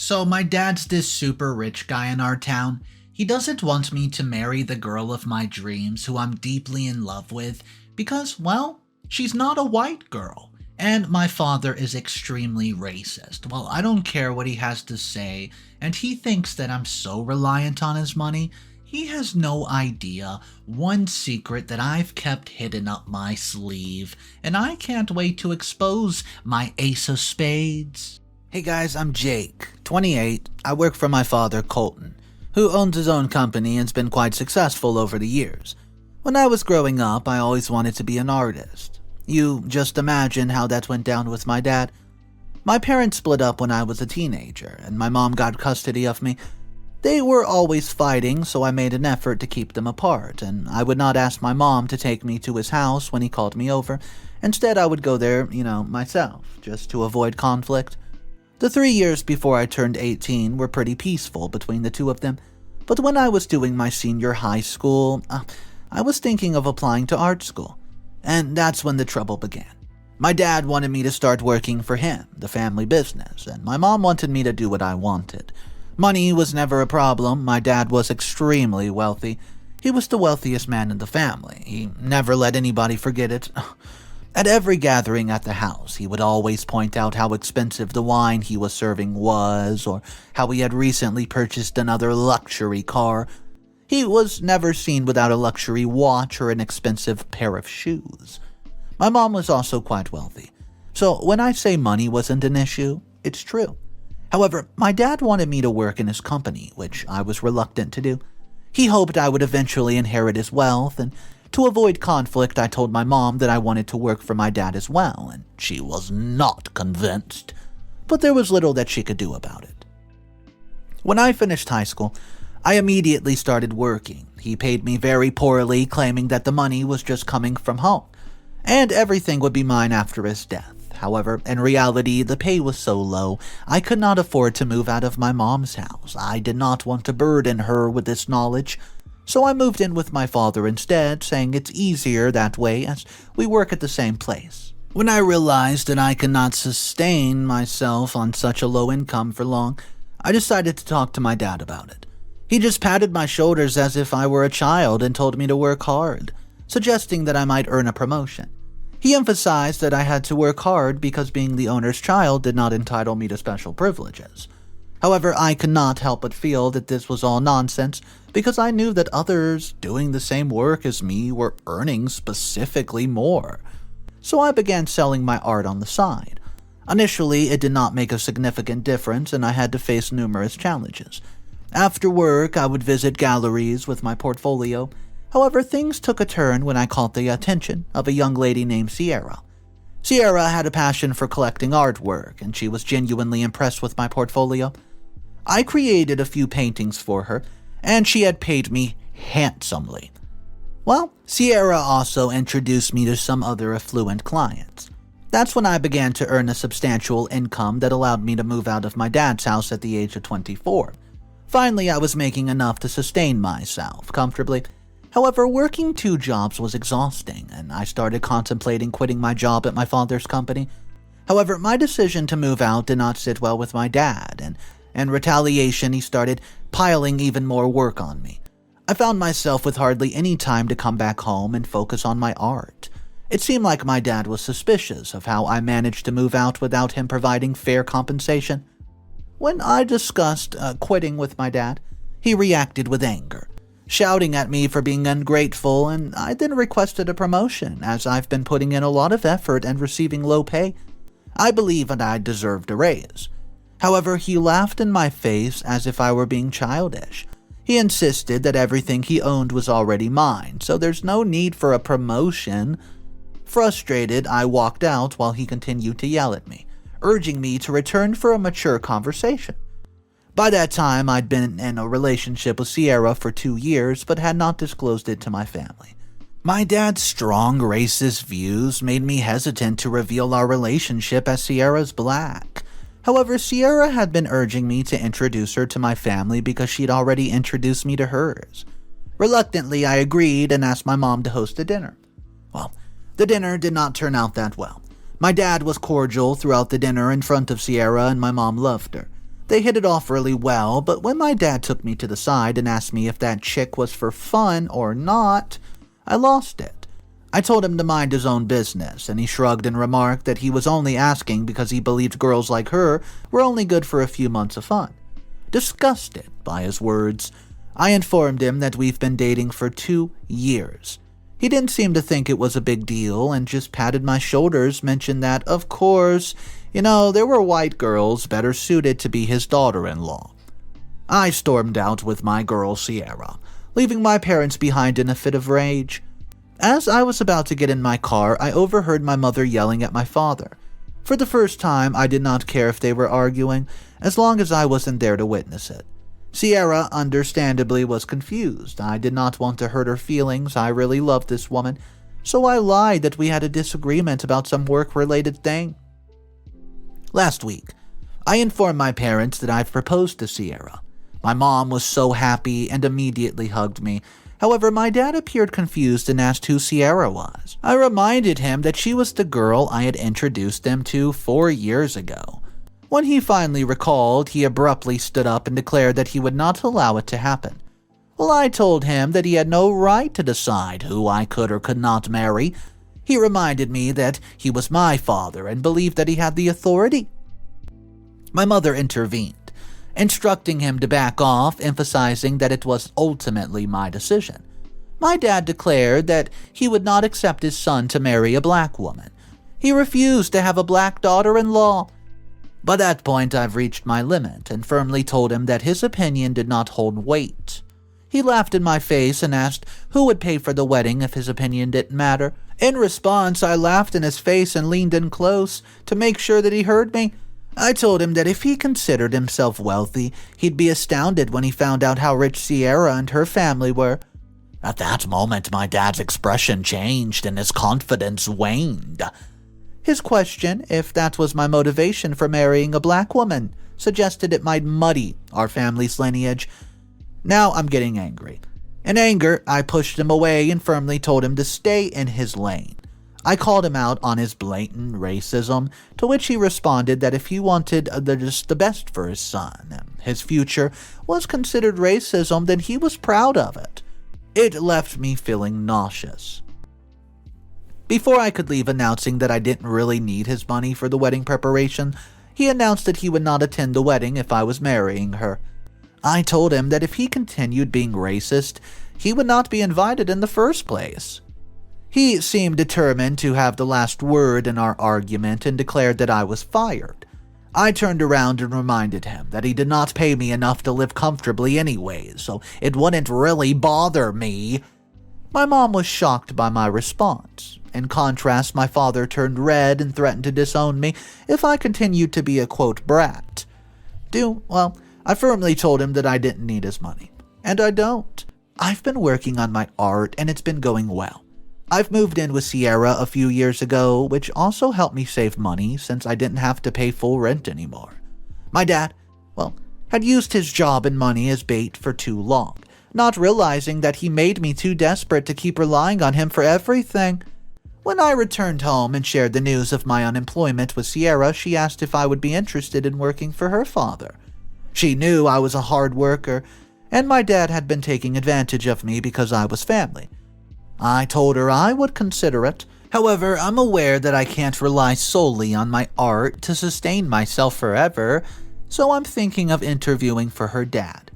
So my dad's this super rich guy in our town. He doesn't want me to marry the girl of my dreams who I'm deeply in love with because, well, she's not a white girl. And my father is extremely racist. Well, I don't care what he has to say, and he thinks that I'm so reliant on his money. He has no idea one secret that I've kept hidden up my sleeve, and I can't wait to expose my ace of spades. Hey guys, I'm Jake, 28. I work for my father, Colton, who owns his own company and's been quite successful over the years. When I was growing up, I always wanted to be an artist. You just imagine how that went down with my dad. My parents split up when I was a teenager, and my mom got custody of me. They were always fighting, so I made an effort to keep them apart, and I would not ask my mom to take me to his house when he called me over. Instead, I would go there, myself, just to avoid conflict. The 3 years before I turned 18 were pretty peaceful between the two of them, but when I was doing my senior high school, I was thinking of applying to art school. And that's when the trouble began. My dad wanted me to start working for him, the family business, and my mom wanted me to do what I wanted. Money was never a problem. My dad was extremely wealthy. He was the wealthiest man in the family. He never let anybody forget it. At every gathering at the house, he would always point out how expensive the wine he was serving was, or how he had recently purchased another luxury car. He was never seen without a luxury watch or an expensive pair of shoes. My mom was also quite wealthy, so when I say money wasn't an issue, it's true. However, my dad wanted me to work in his company, which I was reluctant to do. He hoped I would eventually inherit his wealth, and to avoid conflict, I told my mom that I wanted to work for my dad as well, and she was not convinced. But there was little that she could do about it. When I finished high school, I immediately started working. He paid me very poorly, claiming that the money was just coming from home, and everything would be mine after his death. However, in reality, the pay was so low, I could not afford to move out of my mom's house. I did not want to burden her with this knowledge, so I moved in with my father instead, saying it's easier that way as we work at the same place. When I realized that I could not sustain myself on such a low income for long, I decided to talk to my dad about it. He just patted my shoulders as if I were a child and told me to work hard, suggesting that I might earn a promotion. He emphasized that I had to work hard because being the owner's child did not entitle me to special privileges. However, I could not help but feel that this was all nonsense because I knew that others doing the same work as me were earning specifically more. So I began selling my art on the side. Initially, it did not make a significant difference and I had to face numerous challenges. After work, I would visit galleries with my portfolio. However, things took a turn when I caught the attention of a young lady named Sierra. Sierra had a passion for collecting artwork, and she was genuinely impressed with my portfolio. I created a few paintings for her, and she had paid me handsomely. Well, Sierra also introduced me to some other affluent clients. That's when I began to earn a substantial income that allowed me to move out of my dad's house at the age of 24. Finally, I was making enough to sustain myself comfortably. However, working 2 jobs was exhausting, and I started contemplating quitting my job at my father's company. However, my decision to move out did not sit well with my dad, and in retaliation, he started piling even more work on me. I found myself with hardly any time to come back home and focus on my art. It seemed like my dad was suspicious of how I managed to move out without him providing fair compensation. When I discussed quitting with my dad, he reacted with anger, shouting at me for being ungrateful, and I then requested a promotion as I've been putting in a lot of effort and receiving low pay. I believe that I deserved a raise. However, he laughed in my face as if I were being childish. He insisted that everything he owned was already mine, so there's no need for a promotion. Frustrated, I walked out while he continued to yell at me, urging me to return for a mature conversation. By that time, I'd been in a relationship with Sierra for 2 years, but had not disclosed it to my family. My dad's strong racist views made me hesitant to reveal our relationship as Sierra's black. However, Sierra had been urging me to introduce her to my family because she'd already introduced me to hers. Reluctantly, I agreed and asked my mom to host a dinner. Well, the dinner did not turn out that well. My dad was cordial throughout the dinner in front of Sierra, and my mom loved her. They hit it off really well, but when my dad took me to the side and asked me if that chick was for fun or not, I lost it. I told him to mind his own business, and he shrugged and remarked that he was only asking because he believed girls like her were only good for a few months of fun. Disgusted by his words, I informed him that we've been dating for 2 years. He didn't seem to think it was a big deal and just patted my shoulders, mentioned that, of course, there were white girls better suited to be his daughter-in-law. I stormed out with my girl Sierra, leaving my parents behind in a fit of rage. As I was about to get in my car, I overheard my mother yelling at my father. For the first time, I did not care if they were arguing, as long as I wasn't there to witness it. Sierra, understandably, was confused. I did not want to hurt her feelings. I really loved this woman, so I lied that we had a disagreement about some work-related thing. Last week, I informed my parents that I've proposed to Sierra. My mom was so happy and immediately hugged me. However, my dad appeared confused and asked who Sierra was. I reminded him that she was the girl I had introduced them to 4 years ago. When he finally recalled, he abruptly stood up and declared that he would not allow it to happen. Well, I told him that he had no right to decide who I could or could not marry. He reminded me that he was my father and believed that he had the authority. My mother intervened, instructing him to back off, emphasizing that it was ultimately my decision. My dad declared that he would not accept his son to marry a black woman. He refused to have a black daughter-in-law. By that point, I've reached my limit and firmly told him that his opinion did not hold weight. He laughed in my face and asked who would pay for the wedding if his opinion didn't matter. In response, I laughed in his face and leaned in close to make sure that he heard me. I told him that if he considered himself wealthy, he'd be astounded when he found out how rich Sierra and her family were. At that moment, my dad's expression changed and his confidence waned. His question, if that was my motivation for marrying a black woman, suggested it might muddy our family's lineage. Now I'm getting angry. In anger, I pushed him away and firmly told him to stay in his lane. I called him out on his blatant racism, to which he responded that if he wanted the best for his son and his future was considered racism, then he was proud of it. It left me feeling nauseous. Before I could leave announcing that I didn't really need his money for the wedding preparation, he announced that he would not attend the wedding if I was marrying her. I told him that if he continued being racist, he would not be invited in the first place. He seemed determined to have the last word in our argument and declared that I was fired. I turned around and reminded him that he did not pay me enough to live comfortably anyways, so it wouldn't really bother me. My mom was shocked by my response. In contrast, my father turned red and threatened to disown me if I continued to be a, quote, brat. I firmly told him that I didn't need his money. And I don't. I've been working on my art and it's been going well. I've moved in with Sierra a few years ago, which also helped me save money since I didn't have to pay full rent anymore. My dad, had used his job and money as bait for too long, not realizing that he made me too desperate to keep relying on him for everything. When I returned home and shared the news of my unemployment with Sierra, she asked if I would be interested in working for her father. She knew I was a hard worker, and my dad had been taking advantage of me because I was family. I told her I would consider it. However, I'm aware that I can't rely solely on my art to sustain myself forever, so I'm thinking of interviewing for her dad.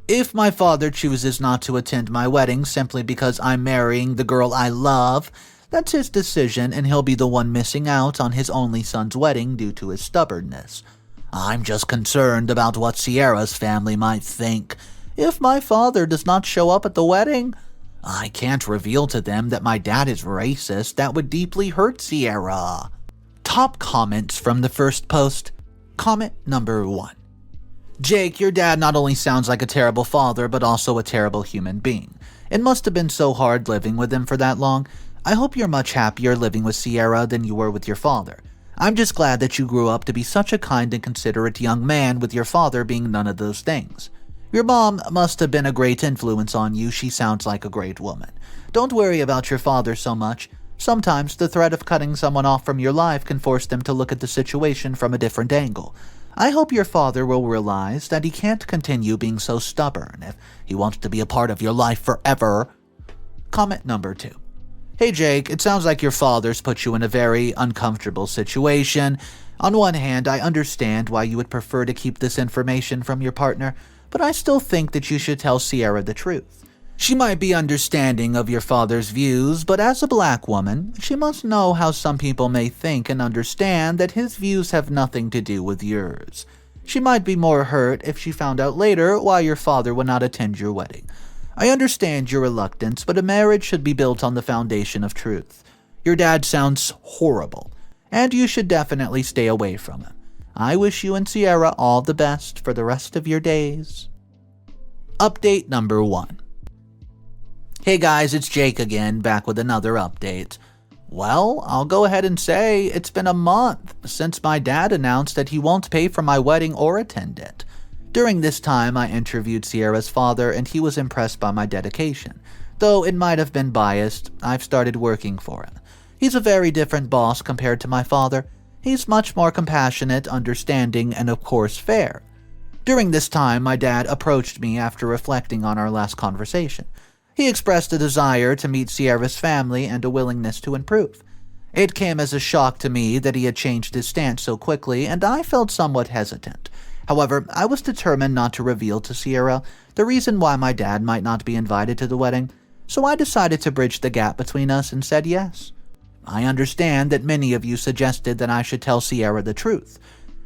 If my father chooses not to attend my wedding simply because I'm marrying the girl I love, that's his decision and he'll be the one missing out on his only son's wedding due to his stubbornness. I'm just concerned about what Sierra's family might think. If my father does not show up at the wedding, I can't reveal to them that my dad is racist. That would deeply hurt Sierra. Top comments from the first post. Comment number 1. Jake, your dad not only sounds like a terrible father, but also a terrible human being. It must have been so hard living with him for that long. I hope you're much happier living with Sierra than you were with your father. I'm just glad that you grew up to be such a kind and considerate young man with your father being none of those things. Your mom must have been a great influence on you. She sounds like a great woman. Don't worry about your father so much. Sometimes the threat of cutting someone off from your life can force them to look at the situation from a different angle. I hope your father will realize that he can't continue being so stubborn if he wants to be a part of your life forever. Comment number 2. Hey Jake, it sounds like your father's put you in a very uncomfortable situation. On one hand, I understand why you would prefer to keep this information from your partner, but I still think that you should tell Sierra the truth. She might be understanding of your father's views, but as a black woman, she must know how some people may think and understand that his views have nothing to do with yours. She might be more hurt if she found out later why your father would not attend your wedding. I understand your reluctance, but a marriage should be built on the foundation of truth. Your dad sounds horrible, and you should definitely stay away from him. I wish you and Sierra all the best for the rest of your days. Update number 1. Hey guys, it's Jake again, back with another update. Well, I'll go ahead and say it's been a month since my dad announced that he won't pay for my wedding or attend it. During this time, I interviewed Sierra's father and he was impressed by my dedication. Though it might have been biased, I've started working for him. He's a very different boss compared to my father. He's much more compassionate, understanding, and of course fair. During this time, my dad approached me after reflecting on our last conversation. He expressed a desire to meet Sierra's family and a willingness to improve. It came as a shock to me that he had changed his stance so quickly, and I felt somewhat hesitant. However, I was determined not to reveal to Sierra the reason why my dad might not be invited to the wedding, so I decided to bridge the gap between us and said yes. I understand that many of you suggested that I should tell Sierra the truth.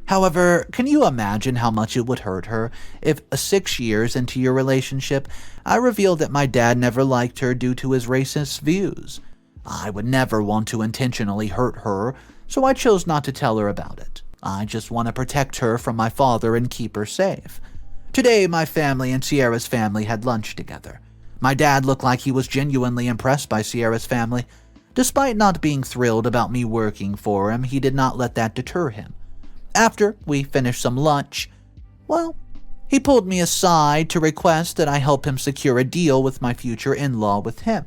However, can you imagine how much it would hurt her if 6 years into your relationship, I revealed that my dad never liked her due to his racist views? I would never want to intentionally hurt her, so I chose not to tell her about it. I just want to protect her from my father and keep her safe. Today, my family and Sierra's family had lunch together. My dad looked like he was genuinely impressed by Sierra's family. Despite not being thrilled about me working for him, he did not let that deter him. After we finished some lunch, he pulled me aside to request that I help him secure a deal with my future in-law with him.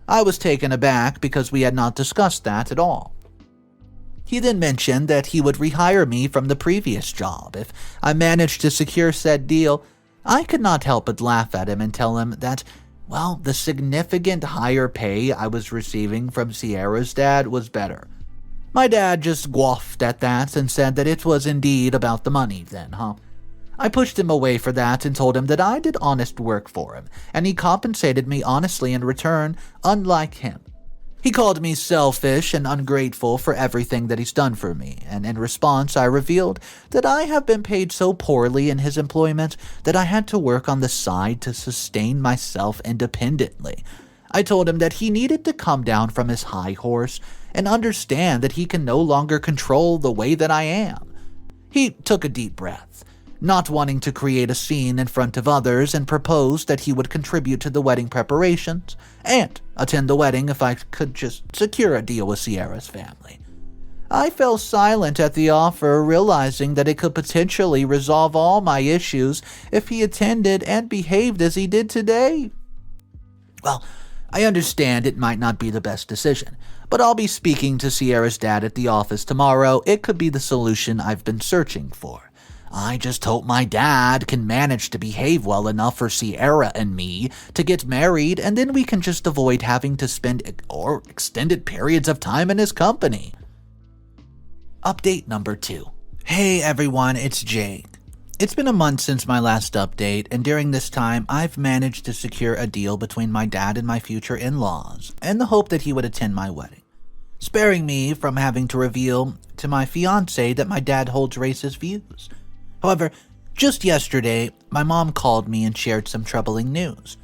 I was taken aback because we had not discussed that at all. He then mentioned that he would rehire me from the previous job if I managed to secure said deal. I could not help but laugh at him and tell him that, the significant higher pay I was receiving from Sierra's dad was better. My dad just scoffed at that and said that it was indeed about the money then, I pushed him away for that and told him that I did honest work for him, and he compensated me honestly in return, unlike him. He called me selfish and ungrateful for everything that he's done for me, and in response I revealed that I have been paid so poorly in his employment that I had to work on the side to sustain myself independently. I told him that he needed to come down from his high horse and understand that he can no longer control the way that I am. He took a deep breath, not wanting to create a scene in front of others, and proposed that he would contribute to the wedding preparations and attend the wedding if I could just secure a deal with Sierra's family. I fell silent at the offer, realizing that it could potentially resolve all my issues if he attended and behaved as he did today. I understand it might not be the best decision, but I'll be speaking to Sierra's dad at the office tomorrow. It could be the solution I've been searching for. I just hope my dad can manage to behave well enough for Sierra and me to get married, and then we can just avoid having to spend extended periods of time in his company. Update number 2. Hey everyone, it's Jake. It's been a month since my last update, and during this time, I've managed to secure a deal between my dad and my future in-laws, in the hope that he would attend my wedding, sparing me from having to reveal to my fiancé that my dad holds racist views. However, just yesterday, my mom called me and shared some troubling news.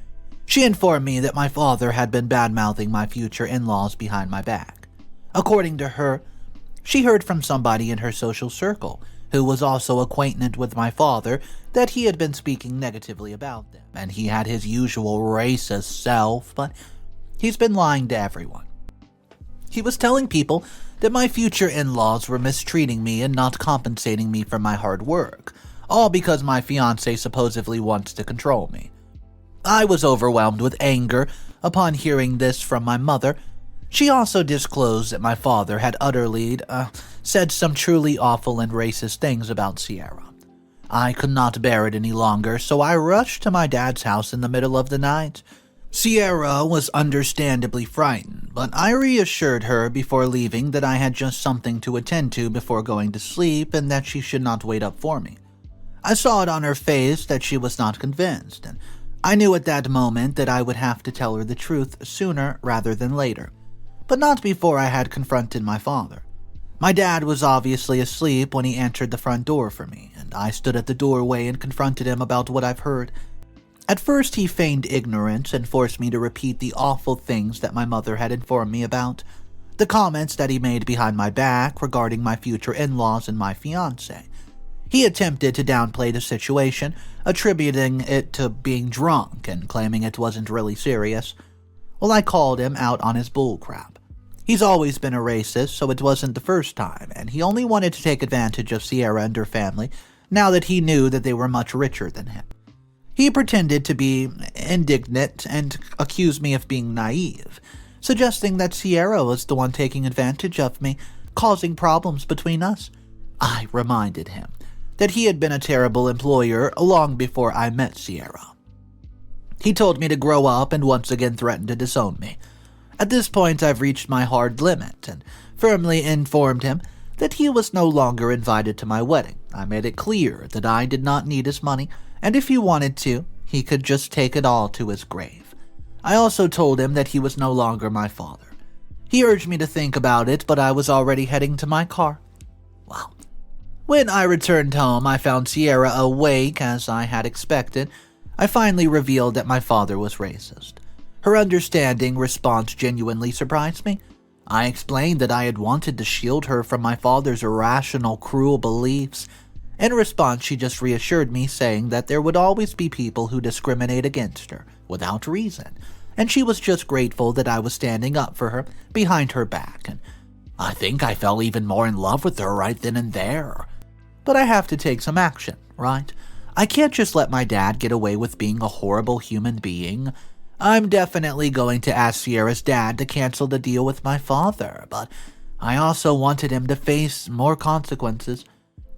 She informed me that my father had been bad-mouthing my future in-laws behind my back. According to her, she heard from somebody in her social circle who was also acquainted with my father that he had been speaking negatively about them, and he had his usual racist self, but he's been lying to everyone. He was telling people that my future in-laws were mistreating me and not compensating me for my hard work, all because my fiancé supposedly wants to control me. I was overwhelmed with anger upon hearing this from my mother. She also disclosed that my father had utterly said some truly awful and racist things about Sierra. I could not bear it any longer, so I rushed to my dad's house in the middle of the night. Sierra was understandably frightened, but I reassured her before leaving that I had just something to attend to before going to sleep and that she should not wait up for me. I saw it on her face that she was not convinced, and I knew at that moment that I would have to tell her the truth sooner rather than later, but not before I had confronted my father. My dad was obviously asleep when he entered the front door for me, and I stood at the doorway and confronted him about what I've heard. At first, he feigned ignorance and forced me to repeat the awful things that my mother had informed me about, the comments that he made behind my back regarding my future in-laws and my fiancé. He attempted to downplay the situation, attributing it to being drunk and claiming it wasn't really serious. Well, I called him out on his bullcrap. He's always been a racist, so it wasn't the first time, and he only wanted to take advantage of Sierra and her family now that he knew that they were much richer than him. He pretended to be indignant and accused me of being naive, suggesting that Sierra was the one taking advantage of me, causing problems between us. I reminded him that he had been a terrible employer long before I met Sierra. He told me to grow up and once again threatened to disown me. At this point, I've reached my hard limit and firmly informed him that he was no longer invited to my wedding. I made it clear that I did not need his money, and if he wanted to, he could just take it all to his grave. I also told him that he was no longer my father. He urged me to think about it, but I was already heading to my car. Well, when I returned home, I found Sierra awake as I had expected. I finally revealed that my father was racist. Her understanding response genuinely surprised me. I explained that I had wanted to shield her from my father's irrational, cruel beliefs. In response, she just reassured me, saying that there would always be people who discriminate against her, without reason, and she was just grateful that I was standing up for her, behind her back, and I think I fell even more in love with her right then and there. But I have to take some action, right? I can't just let my dad get away with being a horrible human being. I'm definitely going to ask Sierra's dad to cancel the deal with my father, but I also wanted him to face more consequences.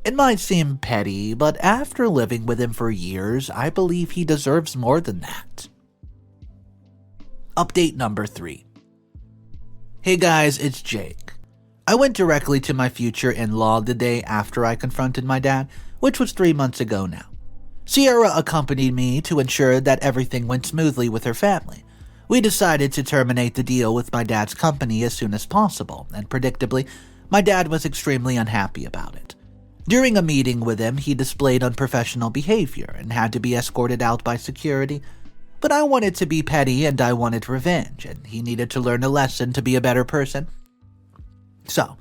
It might seem petty, but after living with him for years, I believe he deserves more than that. Update number 3. Hey guys, it's Jake. I went directly to my future in-law the day after I confronted my dad, which was 3 months ago now. Sierra accompanied me to ensure that everything went smoothly with her family. We decided to terminate the deal with my dad's company as soon as possible, and predictably, my dad was extremely unhappy about it. During a meeting with him, he displayed unprofessional behavior and had to be escorted out by security. But I wanted to be petty and I wanted revenge, and he needed to learn a lesson to be a better person. So,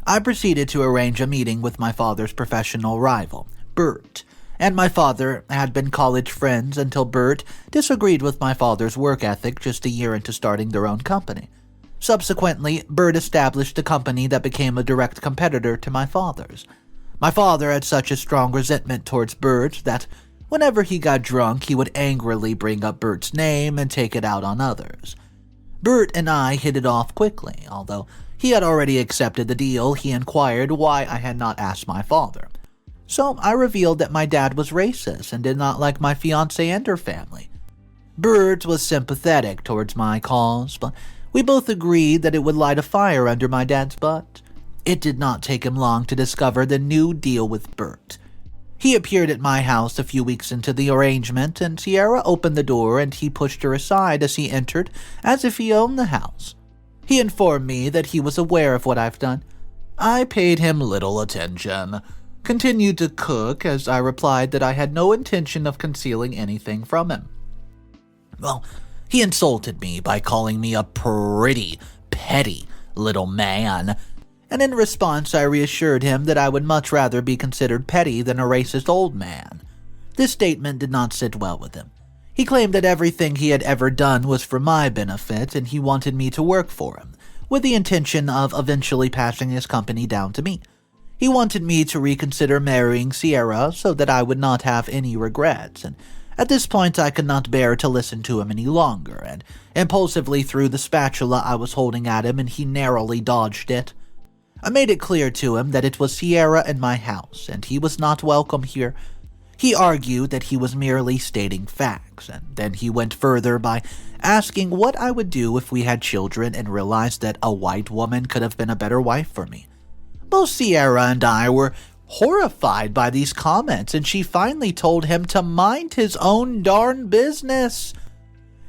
I proceeded to arrange a meeting with my father's professional rival, Bert, and my father had been college friends until Bert disagreed with my father's work ethic just a year into starting their own company. Subsequently, Bert established a company that became a direct competitor to my father's. My father had such a strong resentment towards Bert that whenever he got drunk, he would angrily bring up Bert's name and take it out on others. Bert and I hit it off quickly. Although he had already accepted the deal, he inquired why I had not asked my father. So I revealed that my dad was racist and did not like my fiancée and her family. Bert was sympathetic towards my cause, but we both agreed that it would light a fire under my dad's butt. It did not take him long to discover the new deal with Bert. He appeared at my house a few weeks into the arrangement, and Sierra opened the door and he pushed her aside as he entered, as if he owned the house. He informed me that he was aware of what I've done. I paid him little attention, continued to cook as I replied that I had no intention of concealing anything from him. Well, he insulted me by calling me a pretty, petty little man, and in response I reassured him that I would much rather be considered petty than a racist old man. This statement did not sit well with him. He claimed that everything he had ever done was for my benefit and he wanted me to work for him, with the intention of eventually passing his company down to me. He wanted me to reconsider marrying Sierra so that I would not have any regrets, and At this point, I could not bear to listen to him any longer, and impulsively threw the spatula I was holding at him, and he narrowly dodged it. I made it clear to him that it was Sierra and my house, and he was not welcome here. He argued that he was merely stating facts, and then he went further by asking what I would do if we had children and realized that a white woman could have been a better wife for me. Both Sierra and I were horrified by these comments, and she finally told him to mind his own darn business.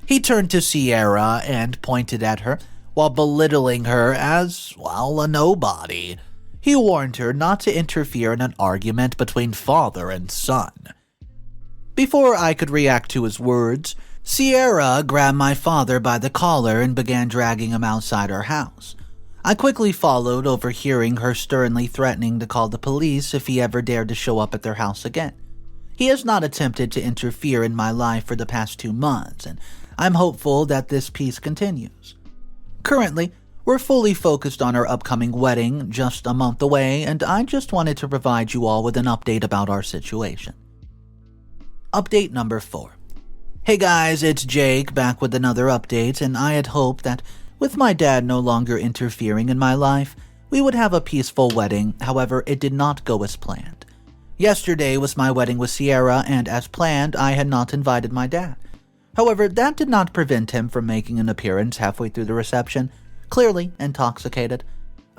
He turned to Sierra and pointed at her, while belittling her as, well, a nobody. He warned her not to interfere in an argument between father and son. Before I could react to his words, Sierra grabbed my father by the collar and began dragging him outside our house. I quickly followed, overhearing her sternly threatening to call the police if he ever dared to show up at their house again. He has not attempted to interfere in my life for the past 2 months, and I'm hopeful that this peace continues. Currently, we're fully focused on our upcoming wedding, just a month away, and I just wanted to provide you all with an update about our situation. Update number 4. Hey guys, it's Jake, back with another update, and I had hoped that with my dad no longer interfering in my life, we would have a peaceful wedding. However, it did not go as planned. Yesterday was my wedding with Sierra, and as planned, I had not invited my dad. However, that did not prevent him from making an appearance halfway through the reception, clearly intoxicated.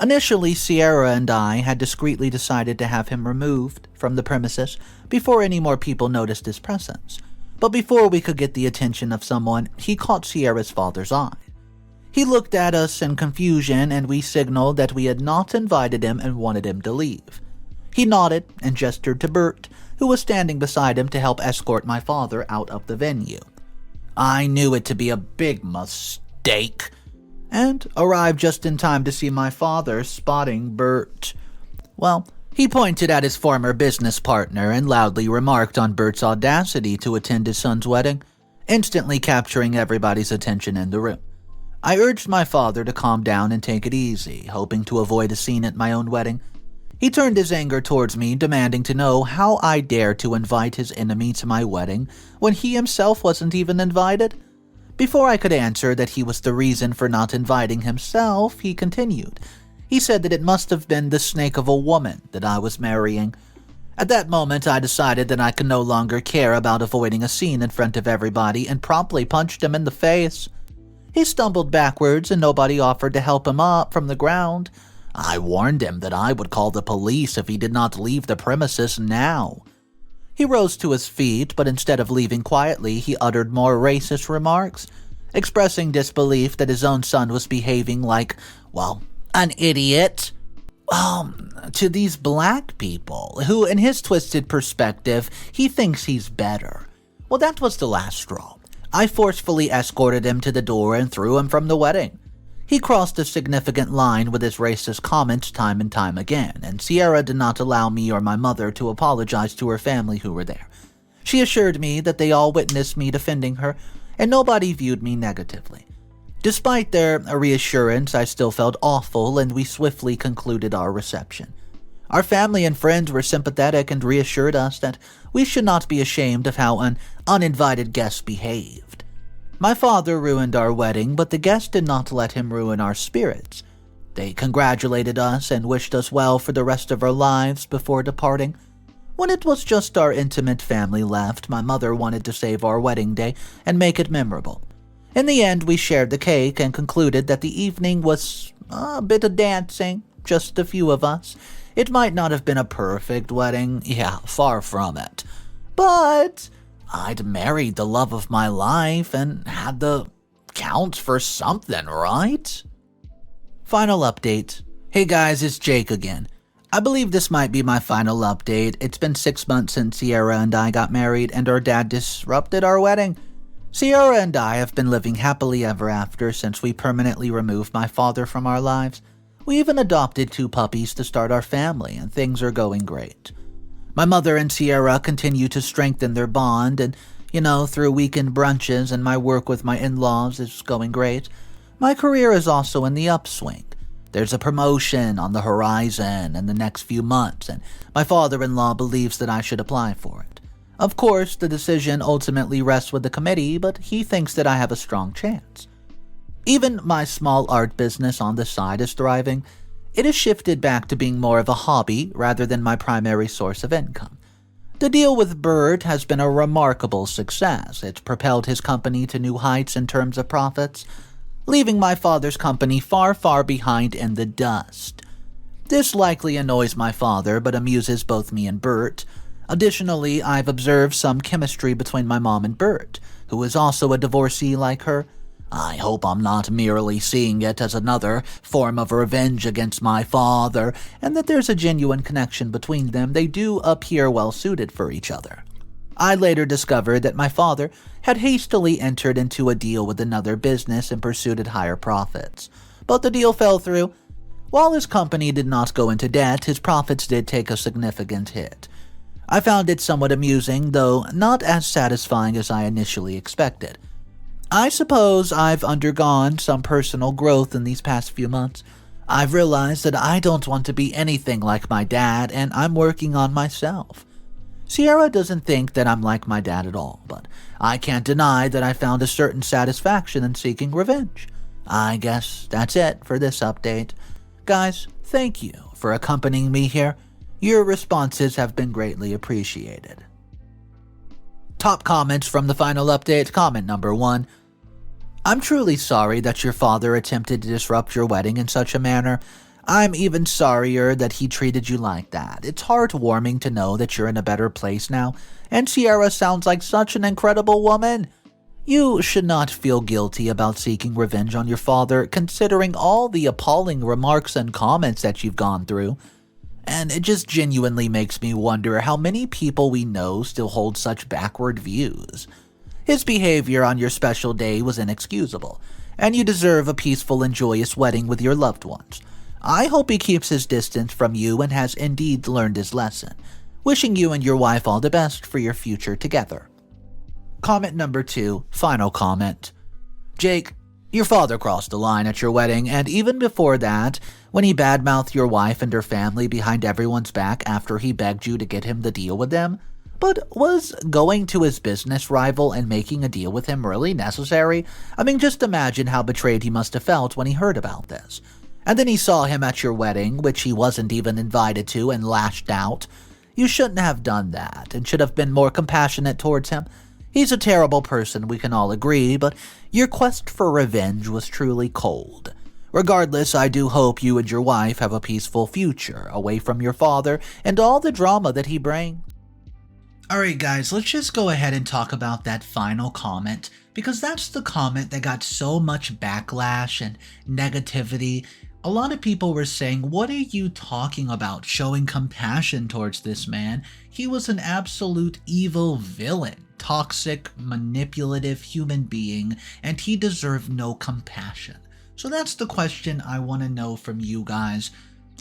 Initially, Sierra and I had discreetly decided to have him removed from the premises before any more people noticed his presence. But before we could get the attention of someone, he caught Sierra's father's eye. He looked at us in confusion, and we signaled that we had not invited him and wanted him to leave. He nodded and gestured to Bert, who was standing beside him, to help escort my father out of the venue. I knew it to be a big mistake, and arrived just in time to see my father spotting Bert. Well, he pointed at his former business partner and loudly remarked on Bert's audacity to attend his son's wedding, instantly capturing everybody's attention in the room. I urged my father to calm down and take it easy, hoping to avoid a scene at my own wedding. He turned his anger towards me, demanding to know how I dared to invite his enemy to my wedding when he himself wasn't even invited. Before I could answer that he was the reason for not inviting himself, he continued. He said that it must have been the snake of a woman that I was marrying. At that moment, I decided that I could no longer care about avoiding a scene in front of everybody and promptly punched him in the face. He stumbled backwards and nobody offered to help him up from the ground. I warned him that I would call the police if he did not leave the premises now. He rose to his feet, but instead of leaving quietly, he uttered more racist remarks, expressing disbelief that his own son was behaving like, well, an idiot. To these black people, who, in his twisted perspective, he thinks he's better. Well, that was the last straw. I forcefully escorted him to the door and threw him from the wedding. He crossed a significant line with his racist comments time and time again, and Sierra did not allow me or my mother to apologize to her family who were there. She assured me that they all witnessed me defending her, and nobody viewed me negatively. Despite their reassurance, I still felt awful, and we swiftly concluded our reception. Our family and friends were sympathetic and reassured us that we should not be ashamed of how an uninvited guest behaved. My father ruined our wedding, but the guests did not let him ruin our spirits. They congratulated us and wished us well for the rest of our lives before departing. When it was just our intimate family left, my mother wanted to save our wedding day and make it memorable. In the end, we shared the cake and concluded that the evening was a bit of dancing, just a few of us. It might not have been a perfect wedding, far from it, but I'd married the love of my life and had the counts for something, right? Final update. Hey guys, it's Jake again. I believe this might be my final update. It's been 6 months since Sierra and I got married, and our dad disrupted our wedding. Sierra and I have been living happily ever after since we permanently removed my father from our lives. We even adopted 2 puppies to start our family, and things are going great. My mother and Sierra continue to strengthen their bond, and, through weekend brunches and my work with my in-laws is going great. My career is also in the upswing. There's a promotion on the horizon in the next few months, and my father-in-law believes that I should apply for it. Of course, the decision ultimately rests with the committee, but he thinks that I have a strong chance. Even my small art business on the side is thriving. It has shifted back to being more of a hobby rather than my primary source of income. The deal with Bert has been a remarkable success. It's propelled his company to new heights in terms of profits, leaving my father's company far, far behind in the dust. This likely annoys my father, but amuses both me and Bert. Additionally, I've observed some chemistry between my mom and Bert, who is also a divorcee like her. I hope I'm not merely seeing it as another form of revenge against my father, and that there's a genuine connection between them. They do appear well suited for each other. I later discovered that my father had hastily entered into a deal with another business and pursued higher profits, but the deal fell through. While his company did not go into debt, his profits did take a significant hit. I found it somewhat amusing, though not as satisfying as I initially expected. I suppose I've undergone some personal growth in these past few months. I've realized that I don't want to be anything like my dad, and I'm working on myself. Sierra doesn't think that I'm like my dad at all, but I can't deny that I found a certain satisfaction in seeking revenge. I guess that's it for this update. Guys, thank you for accompanying me here. Your responses have been greatly appreciated. Top comments from the final update. Comment number 1. I'm truly sorry that your father attempted to disrupt your wedding in such a manner. I'm even sorrier that he treated you like that. It's heartwarming to know that you're in a better place now, and Sierra sounds like such an incredible woman. You should not feel guilty about seeking revenge on your father, considering all the appalling remarks and comments that you've gone through. And it just genuinely makes me wonder how many people we know still hold such backward views. His behavior on your special day was inexcusable, and you deserve a peaceful and joyous wedding with your loved ones. I hope he keeps his distance from you and has indeed learned his lesson. Wishing you and your wife all the best for your future together. Comment number 2, final comment. Jake, your father crossed the line at your wedding, and even before that, when he badmouthed your wife and her family behind everyone's back after he begged you to get him the deal with them. But was going to his business rival and making a deal with him really necessary? I mean, just imagine how betrayed he must have felt when he heard about this. And then he saw him at your wedding, which he wasn't even invited to, and lashed out. You shouldn't have done that, and should have been more compassionate towards him. He's a terrible person, we can all agree, but your quest for revenge was truly cold. Regardless, I do hope you and your wife have a peaceful future, away from your father and all the drama that he brings. Alright guys, let's just go ahead and talk about that final comment, because that's the comment that got so much backlash and negativity. A lot of people were saying, what are you talking about, showing compassion towards this man? He was an absolute evil villain, toxic, manipulative human being, and he deserved no compassion. So that's the question I want to know from you guys.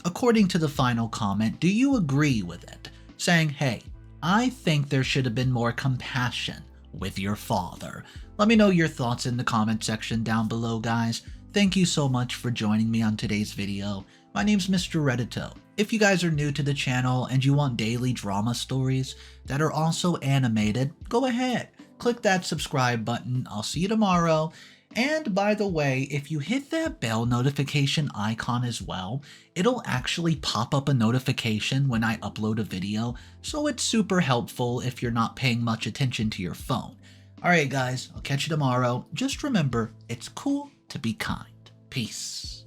According to the final comment, do you agree with it? Saying, hey, I think there should have been more compassion with your father. Let me know your thoughts in the comment section down below, guys. Thank you so much for joining me on today's video. My name's Mr. Reddito. If you guys are new to the channel and you want daily drama stories that are also animated, go ahead, click that subscribe button. I'll see you tomorrow. And by the way, if you hit that bell notification icon as well, it'll actually pop up a notification when I upload a video, so it's super helpful if you're not paying much attention to your phone. Alright guys, I'll catch you tomorrow. Just remember, it's cool to be kind. Peace.